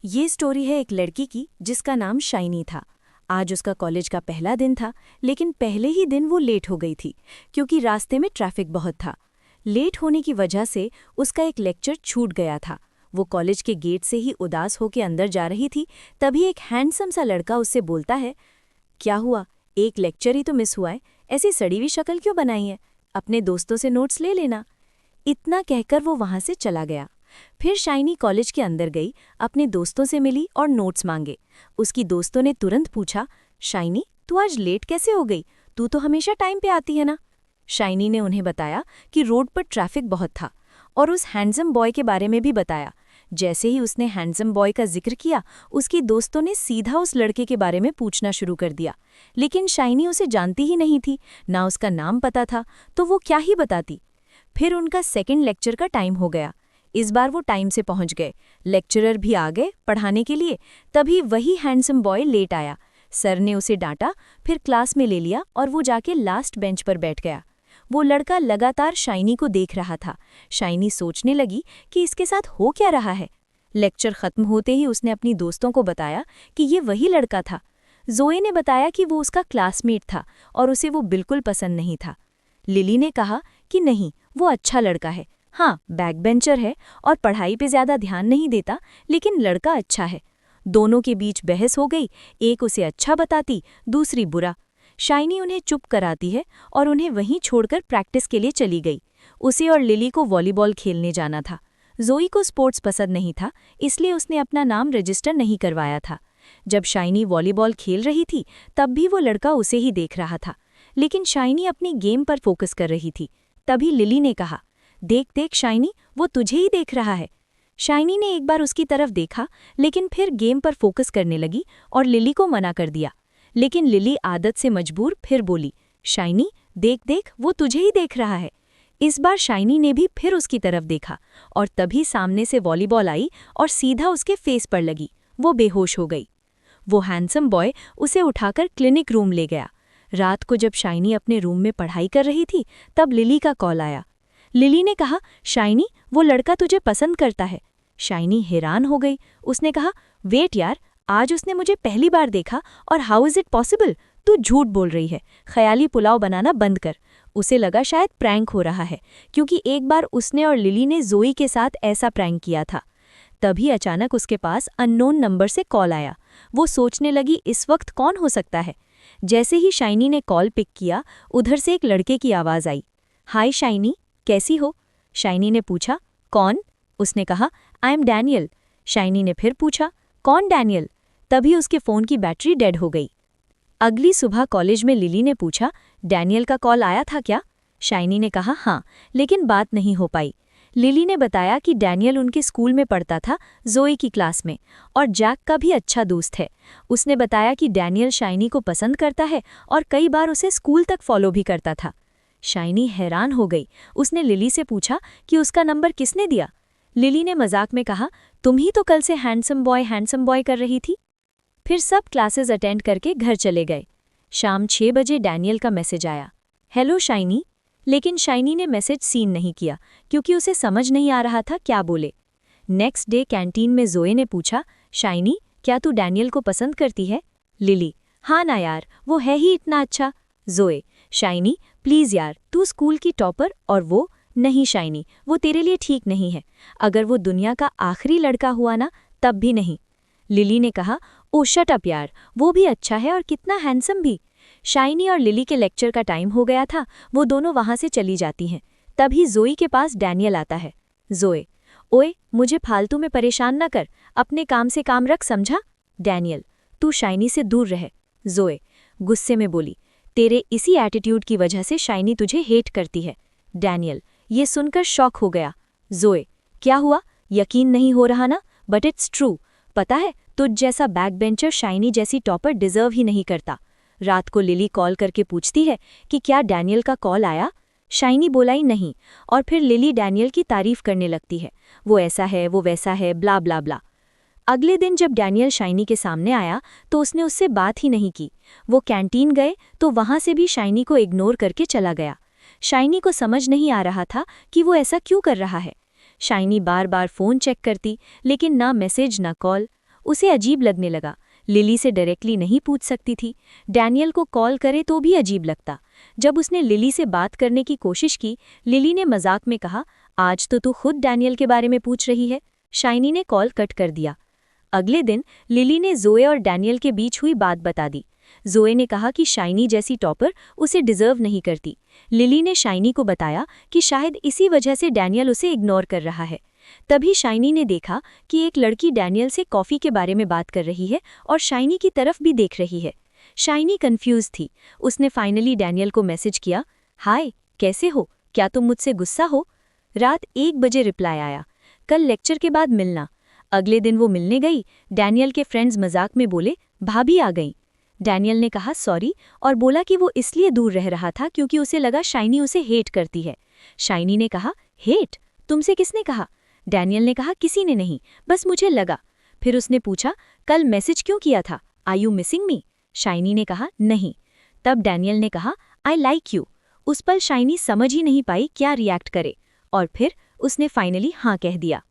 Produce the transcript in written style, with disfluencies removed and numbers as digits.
ये स्टोरी है एक लड़की की जिसका नाम शाइनी था। आज उसका कॉलेज का पहला दिन था, लेकिन पहले ही दिन वो लेट हो गई थी क्योंकि रास्ते में ट्रैफिक बहुत था। लेट होने की वजह से उसका एक लेक्चर छूट गया था। वो कॉलेज के गेट से ही उदास होकर अंदर जा रही थी, तभी एक हैंडसम सा लड़का उससे बोलता है, क्या हुआ, एक लेक्चर ही तो मिस हुआ है, ऐसी सड़ी हुई शक्ल क्यों बनाई है, अपने दोस्तों से नोट्स ले लेना। इतना कहकर वो वहां से चला गया। फिर शाइनी कॉलेज के अंदर गई, अपने दोस्तों से मिली और नोट्स मांगे। उसकी दोस्तों ने तुरंत पूछा, शाइनी तू आज लेट कैसे हो गई, तू तो हमेशा टाइम पे आती है ना। शाइनी ने उन्हें बताया कि रोड पर ट्रैफिक बहुत था और उस हैंडसम बॉय के बारे में भी बताया। जैसे ही उसने हैंडसम बॉय का जिक्र किया, उसकी दोस्तों ने सीधा उस लड़के के बारे में पूछना शुरू कर दिया। लेकिन शाइनी उसे जानती ही नहीं थी, ना उसका नाम पता था, तो वो क्या ही बताती। फिर उनका सेकंड लेक्चर का टाइम हो गया। इस बार वो टाइम से पहुंच गए, लेक्चरर भी आ गए पढ़ाने के लिए। तभी वही हैंडसम बॉय लेट आया। सर ने उसे डांटा, फिर क्लास में ले लिया और वो जाके लास्ट बेंच पर बैठ गया। वो लड़का लगातार शाइनी को देख रहा था। शाइनी सोचने लगी कि इसके साथ हो क्या रहा है। लेक्चर खत्म होते ही उसने अपनी दोस्तों को बताया कि ये वही लड़का था। जोए ने बताया कि वो उसका क्लासमेट था और उसे वो बिल्कुल पसंद नहीं था। लिली ने कहा कि नहीं, वो अच्छा लड़का है, हाँ बैकबेंचर है और पढ़ाई पे ज्यादा ध्यान नहीं देता, लेकिन लड़का अच्छा है। दोनों के बीच बहस हो गई, एक उसे अच्छा बताती, दूसरी बुरा। शाइनी उन्हें चुप कराती है और उन्हें वहीं छोड़कर प्रैक्टिस के लिए चली गई। उसे और लिली को वॉलीबॉल खेलने जाना था। जोई को स्पोर्ट्स पसंद नहीं था, इसलिए उसने अपना नाम रजिस्टर नहीं करवाया था। जब शाइनी वॉलीबॉल खेल रही थी, तब भी वो लड़का उसे ही देख रहा था, लेकिन शाइनी अपनी गेम पर फोकस कर रही थी। तभी लिली ने कहा, देख देख शाइनी, वो तुझे ही देख रहा है। शाइनी ने एक बार उसकी तरफ देखा, लेकिन फिर गेम पर फोकस करने लगी और लिली को मना कर दिया। लेकिन लिली आदत से मजबूर फिर बोली, शाइनी देख देख, वो तुझे ही देख रहा है। इस बार शाइनी ने भी फिर उसकी तरफ देखा और तभी सामने से वॉलीबॉल आई और सीधा उसके फेस पर लगी। वो बेहोश हो गई। वो हैंडसम बॉय उसे उठाकर क्लिनिक रूम ले गया। रात को जब शाइनी अपने रूम में पढ़ाई कर रही थी, तब लिली का कॉल आया। लिली ने कहा, शाइनी वो लड़का तुझे पसंद करता है। शाइनी हैरान हो गई। उसने कहा, वेट यार, आज उसने मुझे पहली बार देखा और हाउ इज इट पॉसिबल, तू झूठ बोल रही है, ख्याली पुलाव बनाना बंद कर। उसे लगा शायद प्रैंक हो रहा है, क्योंकि एक बार उसने और लिली ने जोई के साथ ऐसा प्रैंक किया था। तभी अचानक उसके पास अननोन नंबर से कॉल आया। वो सोचने लगी इस वक्त कौन हो सकता है। जैसे ही शाइनी ने कॉल पिक किया, उधर से एक लड़के की आवाज़ आई, हाय शाइनी, कैसी हो। शाइनी ने पूछा, कौन। उसने कहा, आई एम डैनियल। शाइनी ने फिर पूछा, कौन डैनियल। तभी उसके फ़ोन की बैटरी डेड हो गई। अगली सुबह कॉलेज में लिली ने पूछा, डैनियल का कॉल आया था क्या। शाइनी ने कहा, हाँ, लेकिन बात नहीं हो पाई। लिली ने बताया कि डैनियल उनके स्कूल में पढ़ता था, जोई की क्लास में, और जैक का भी अच्छा दोस्त है। उसने बताया कि डैनियल शाइनी को पसंद करता है और कई बार उसे स्कूल तक फॉलो भी करता था। शाइनी हैरान हो गई। उसने लिली से पूछा कि उसका नंबर किसने दिया। लिली ने मजाक में कहा, तुम ही तो कल से हैंडसम बॉय कर रही थी। फिर सब क्लासेस अटेंड करके घर चले गए। शाम 6 बजे डैनियल का मैसेज आया, हेलो शाइनी। लेकिन शाइनी ने मैसेज सीन नहीं किया, क्योंकि उसे समझ नहीं आ रहा था क्या बोले। नेक्स्ट डे कैंटीन में जोए ने पूछा, शाइनी क्या तू डैनियल को पसंद करती है। लिली, हाँ ना यार, वो है ही इतना अच्छा। जोए, शाइनी प्लीज़ यार, तू स्कूल की टॉपर और वो नहीं शाइनी, वो तेरे लिए ठीक नहीं है। अगर वो दुनिया का आखिरी लड़का हुआ ना, तब भी नहीं। लिली ने कहा, ओ शट अप यार, वो भी अच्छा है और कितना हैंडसम भी। शाइनी और लिली के लेक्चर का टाइम हो गया था, वो दोनों वहां से चली जाती हैं। तभी जोई के पास डैनियल आता है। जोए, ओए मुझे फालतू में परेशान न कर, अपने काम से काम रख, समझा। डैनियल, तू शाइनी से दूर रह। जोए गुस्से में बोली, तेरे इसी एटीट्यूड की वजह से शाइनी तुझे हेट करती है। डैनियल ये सुनकर शॉक हो गया। जोए, क्या हुआ, यकीन नहीं हो रहा ना, बट इट्स ट्रू। पता है, तुझ जैसा बैकबेंचर शाइनी जैसी टॉपर डिजर्व ही नहीं करता। रात को लिली कॉल करके पूछती है कि क्या डैनियल का कॉल आया। शाइनी बोलाई नहीं, और फिर लिली डैनियल की तारीफ करने लगती है, वो ऐसा है, वो वैसा है, ब्ला ब्ला ब्ला। अगले दिन जब डैनियल शाइनी के सामने आया, तो उसने उससे बात ही नहीं की। वो कैंटीन गए तो वहां से भी शाइनी को इग्नोर करके चला गया। शाइनी को समझ नहीं आ रहा था कि वो ऐसा क्यों कर रहा है। शाइनी बार बार फ़ोन चेक करती, लेकिन ना मैसेज ना कॉल। उसे अजीब लगने लगा। लिली से डायरेक्टली नहीं पूछ सकती थी, डैनियल को कॉल करे तो भी अजीब लगता। जब उसने लिली से बात करने की कोशिश की, लिली ने मजाक में कहा, आज तो तू खुद डैनियल के बारे में पूछ रही है। शाइनी ने कॉल कट कर दिया। अगले दिन लिली ने जोए और डैनियल के बीच हुई बात बता दी। जोए ने कहा कि शाइनी जैसी टॉपर उसे डिजर्व नहीं करती। लिली ने शाइनी को बताया कि शायद इसी वजह से डैनियल उसे इग्नोर कर रहा है। तभी शाइनी ने देखा कि एक लड़की डैनियल से कॉफ़ी के बारे में बात कर रही है और शाइनी की तरफ भी देख रही है। शाइनी कंफ्यूज थी। उसने फाइनली डैनियल को मैसेज किया, हाय कैसे हो, क्या तुम मुझसे गुस्सा हो? रात 1 बजे रिप्लाई आया, कल लेक्चर के बाद मिलना। अगले दिन वो मिलने गई। डैनियल के फ्रेंड्स मजाक में बोले, भाभी आ गई। डैनियल ने कहा सॉरी और बोला कि वो इसलिए दूर रह रहा था क्योंकि उसे लगा शाइनी उसे हेट करती है। शाइनी ने कहा, हेट? तुमसे किसने कहा? डैनियल ने कहा, किसी ने नहीं, बस मुझे लगा। फिर उसने पूछा, कल मैसेज क्यों किया था? Are you missing me? Shiny ने कहा, नहीं। तब डैनियल ने कहा, आई लाइक यू। उस पर शाइनी समझ ही नहीं पाई क्या रिएक्ट करे और फिर उसने फाइनली हाँ कह दिया।